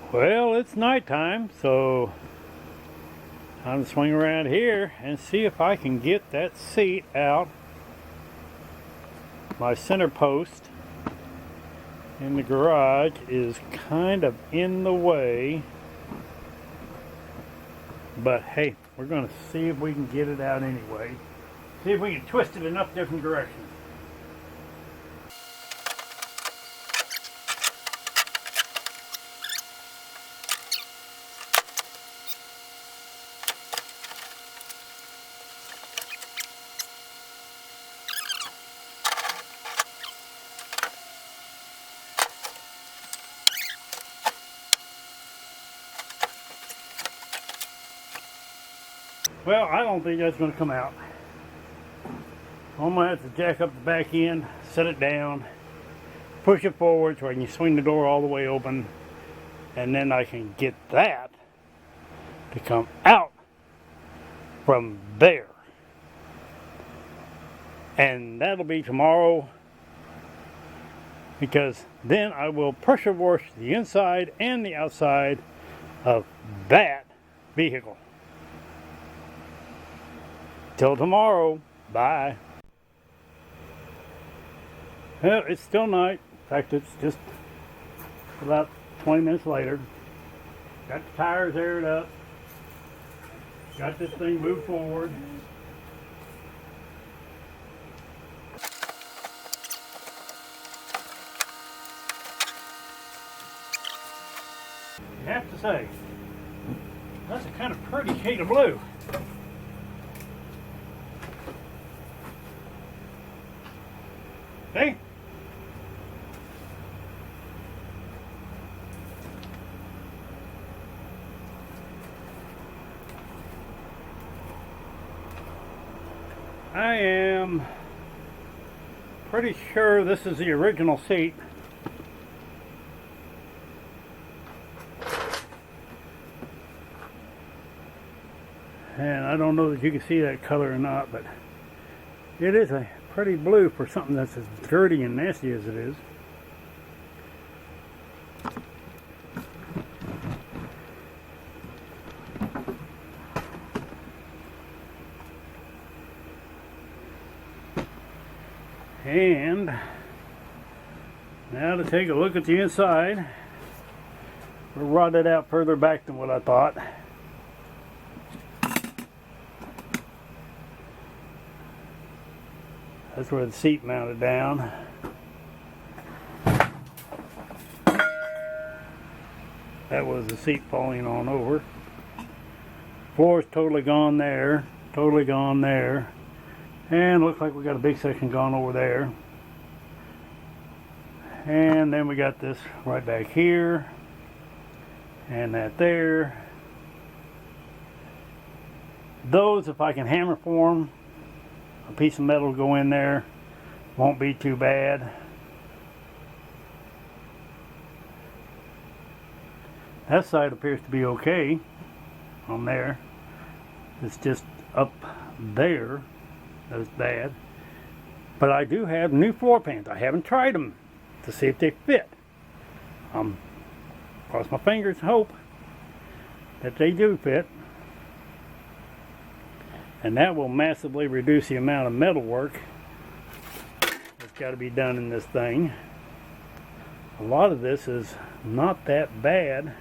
Well, it's nighttime, so I'm to swing around here and see if I can get that seat out. My center post in the garage is kind of in the way, but hey, we're going to see if we can get it out anyway. See if we can twist it enough different directions. Well, I don't think that's going to come out. I'm going to have to jack up the back end, set it down, push it forward so I can swing the door all the way open, and then I can get that to come out from there. And that'll be tomorrow, because then I will pressure wash the inside and the outside of that vehicle. Till tomorrow, bye. Well, it's still night. In fact, it's just about 20 minutes later. Got the tires aired up. Got this thing moved forward. You have to say, that's a kind of pretty shade of blue. See? I am pretty sure this is the original seat. And I don't know that you can see that color or not, but it is a pretty blue for something that's as dirty and nasty as it is. And now to take a look at the inside. We're rotted out further back than what I thought. That's where the seat mounted down. That was the seat falling on over. Floor's totally gone there, totally gone there. And looks like we got a big section gone over there. And then we got this right back here. And that there. Those, if I can hammer for them, a piece of metal will go in there, won't be too bad. That side appears to be okay on there. It's just up there that's bad. But I do have new floor pans. I haven't tried them to see if they fit. Cross my fingers and hope that they do fit. And that will massively reduce the amount of metal work that's got to be done in this thing. A lot of this is not that bad,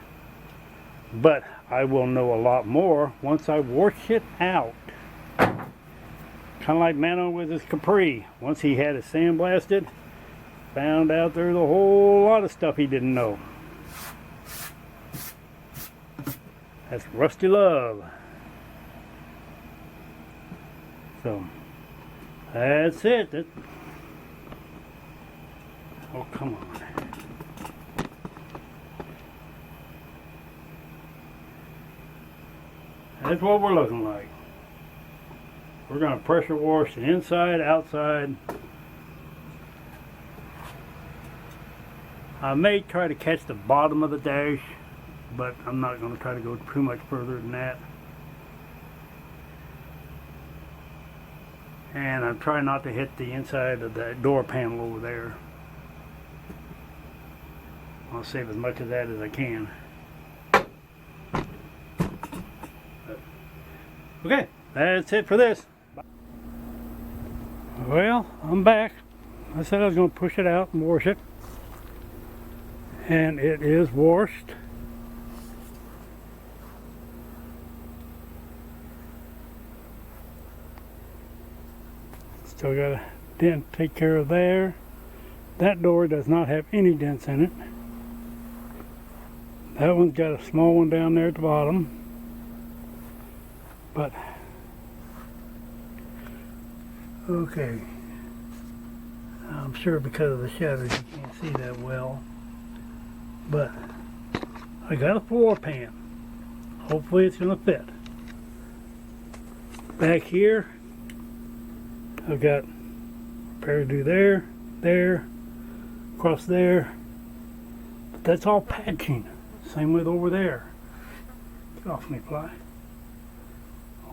but I will know a lot more once I wash it out. Kind of like Mano with his Capri. Once he had it sandblasted, found out there's a whole lot of stuff he didn't know. That's Rusty Love. So, that's it. Oh, come on. That's what we're looking like. We're going to pressure wash the inside, outside. I may try to catch the bottom of the dash, but I'm not going to try to go too much further than that. And I'm trying not to hit the inside of that door panel over there. I'll save as much of that as I can. Okay, that's it for this. Well, I'm back. I said I was going to push it out and wash it. And it is washed. Still got a dent to take care of there. That door does not have any dents in it. That one's got a small one down there at the bottom. But, okay. I'm sure because of the shadows you can't see that well. But, I got a floor pan. Hopefully it's going to fit. Back here, I've got repair to do there, there, across there. But that's all patching. Same with over there. Get off me, fly.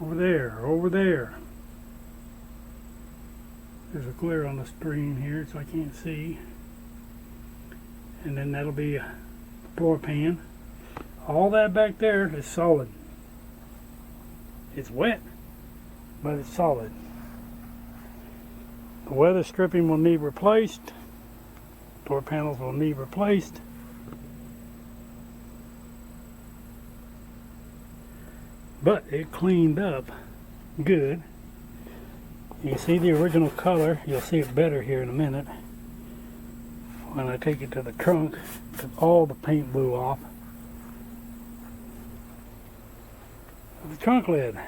Over there, over there. There's a glare on the screen here so I can't see. And then that'll be a floor pan. All that back there is solid. It's wet, but it's solid. The weather stripping will need replaced. Door panels will need replaced. But it cleaned up good. You can see the original color. You'll see it better here in a minute. When I take it to the trunk, because all the paint blew off. The trunk lid.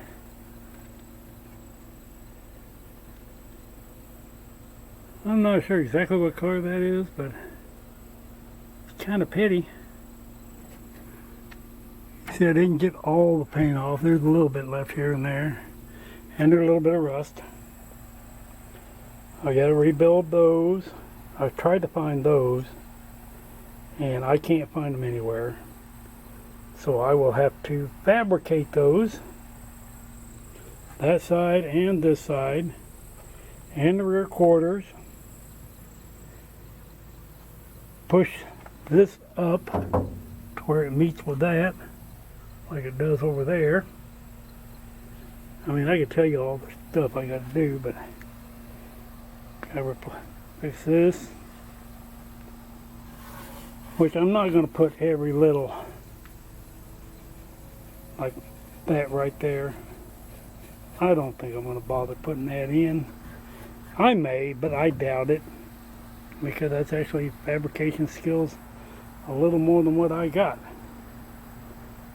I'm not sure exactly what color that is, but it's kind of pretty. See, I didn't get all the paint off. There's a little bit left here and there. And there's a little bit of rust. I gotta rebuild those. I've tried to find those, and I can't find them anywhere. So I will have to fabricate those. That side and this side. And the rear quarters. Push this up to where it meets with that, like it does over there. I mean, I could tell you all the stuff I got to do, but gotta fix this. Which I'm not going to put every little, like that right there. I don't think I'm going to bother putting that in. I may, but I doubt it, because that's actually fabrication skills a little more than what I got.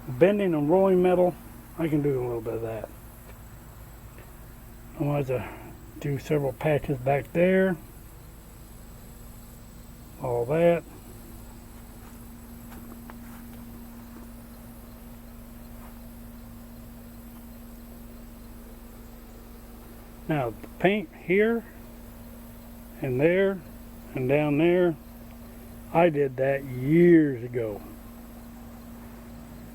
Bending and rolling metal, I can do a little bit of that. I want to do several patches back there. All that. Now the paint here and there and down there, I did that years ago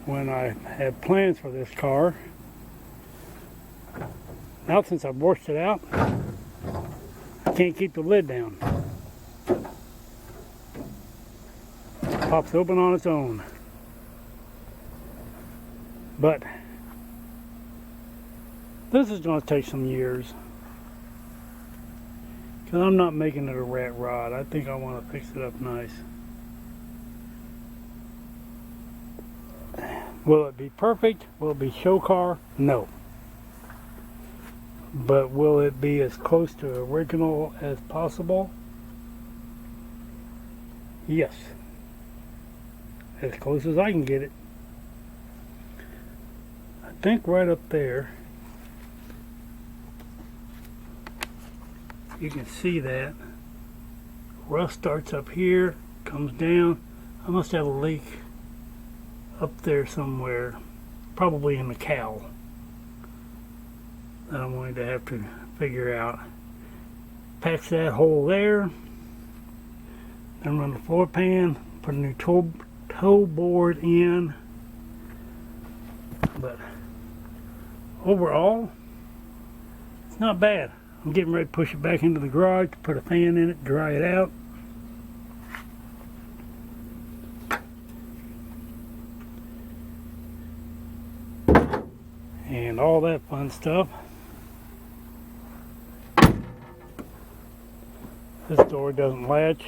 when I had plans for this car. Now since I've washed it out, I can't keep the lid down. It pops open on its own. But this is going to take some years, because I'm not making it a rat rod. I think I want to fix it up nice. Will it be perfect? Will it be show car? No. But will it be as close to original as possible? Yes. As close as I can get it. I think right up there, you can see that rust starts up here, comes down. I must have a leak up there somewhere, probably in the cowl, that I'm going to have to figure out. Patch that hole there, then run the floor pan, put a new toe board in. But overall, it's not bad. I'm getting ready to push it back into the garage, put a fan in it, dry it out. And and all that fun stuff. This door doesn't latch,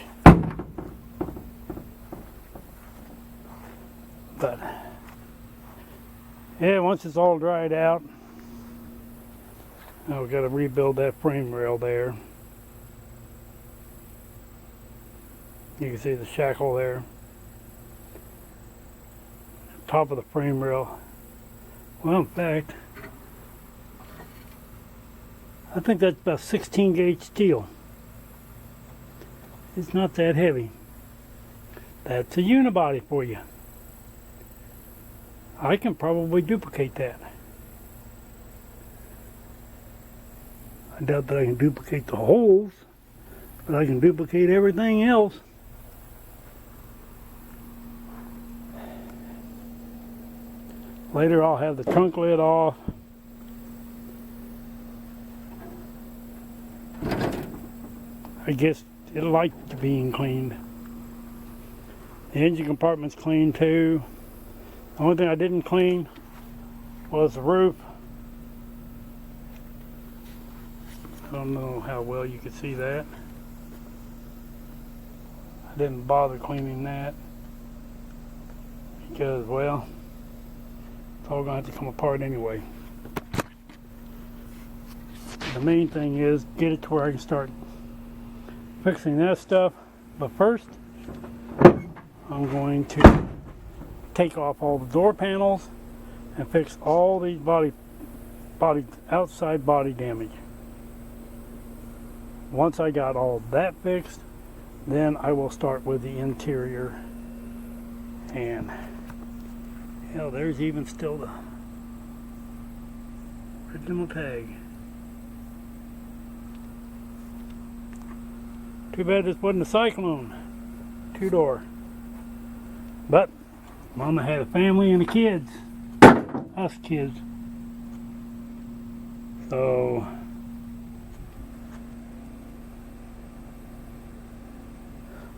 but yeah, once it's all dried out, now we've got to rebuild that frame rail there. You can see the shackle there. Top of the frame rail. Well, in fact, I think that's about 16 gauge steel. It's not that heavy. That's a unibody for you. I can probably duplicate that. I doubt that I can duplicate the holes, but I can duplicate everything else. Later I'll have the trunk lid off. I guess it'll like being cleaned. The engine compartment's clean too. The only thing I didn't clean was the roof. I don't know how well you can see that. I didn't bother cleaning that because, well, it's all going to have to come apart anyway. The main thing is get it to where I can start fixing that stuff. But first, I'm going to take off all the door panels and fix all these outside body damage. Once I got all that fixed, then I will start with the interior. And hell, there's even still the original tag. Too bad this wasn't a Cyclone 2-door. But Mama had a family and the kids. Us kids. So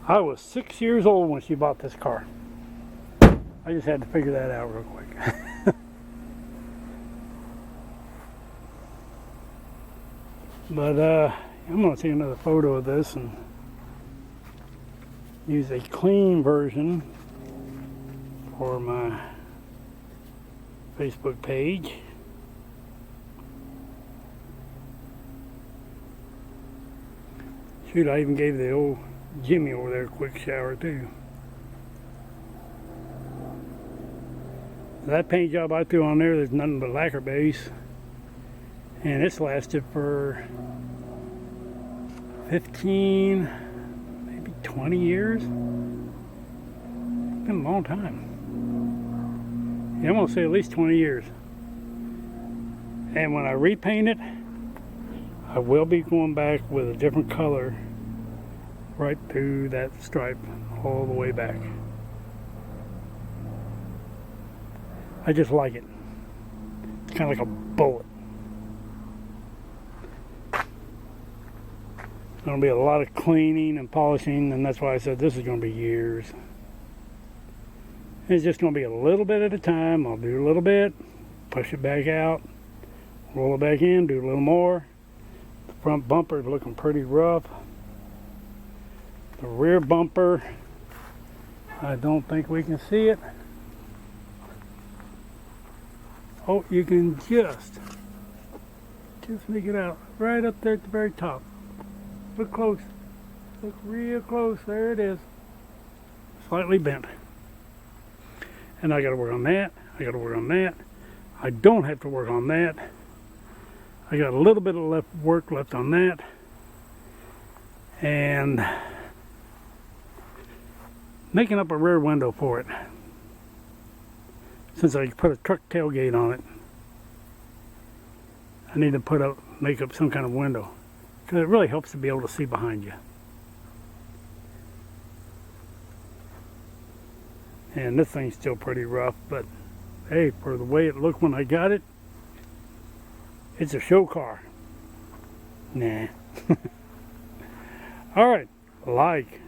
I was 6 years old when she bought this car. I just had to figure that out real quick. But I'm going to take another photo of this and use a clean version for my Facebook page. Shoot, I even gave the old Jimmy over there a quick shower too. That paint job I threw on there's nothing but lacquer base, and it's lasted for 15, maybe 20 years. It's been a long time. Yeah, I'm gonna say at least 20 years. And when I repaint it, I will be going back with a different color right through that stripe all the way back. I just like it. It's kind of like a bullet. It's going to be a lot of cleaning and polishing, and that's why I said this is going to be years. It's just going to be a little bit at a time. I'll do a little bit, push it back out, roll it back in, do a little more. The front bumper is looking pretty rough. The rear bumper, I don't think we can see it. Oh, you can just make it out right up there at the very top. Look close. Look real close. There it is. Slightly bent. And I got to work on that. I got to work on that. I don't have to work on that. I got a little bit of work left on that. And making up a rear window for it. Since I put a truck tailgate on it, I need to make up some kind of window, because it really helps to be able to see behind you. And this thing's still pretty rough, but hey, for the way it looked when I got it, it's a show car. Nah. Alright, like,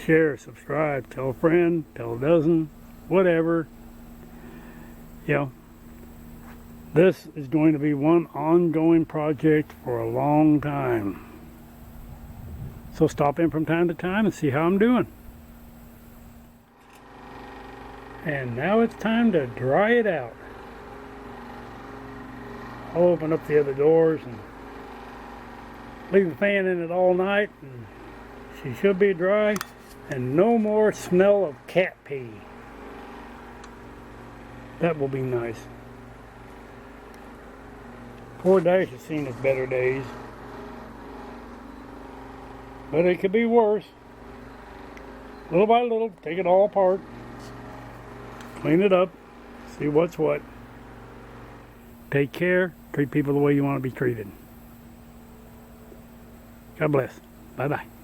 share, subscribe, tell a friend, tell a dozen, whatever. You know, This is going to be one ongoing project for a long time. So stop in from time to time and see how I'm doing. And now it's time to dry it out. I'll open up the other doors and leave the fan in it all night, and she should be dry, and no more smell of cat pee. That will be nice. Poor Dash has seen his better days, but it could be worse. Little by little, take it all apart, clean it up, see what's what. Take care, treat people the way you want to be treated. God bless. Bye-bye.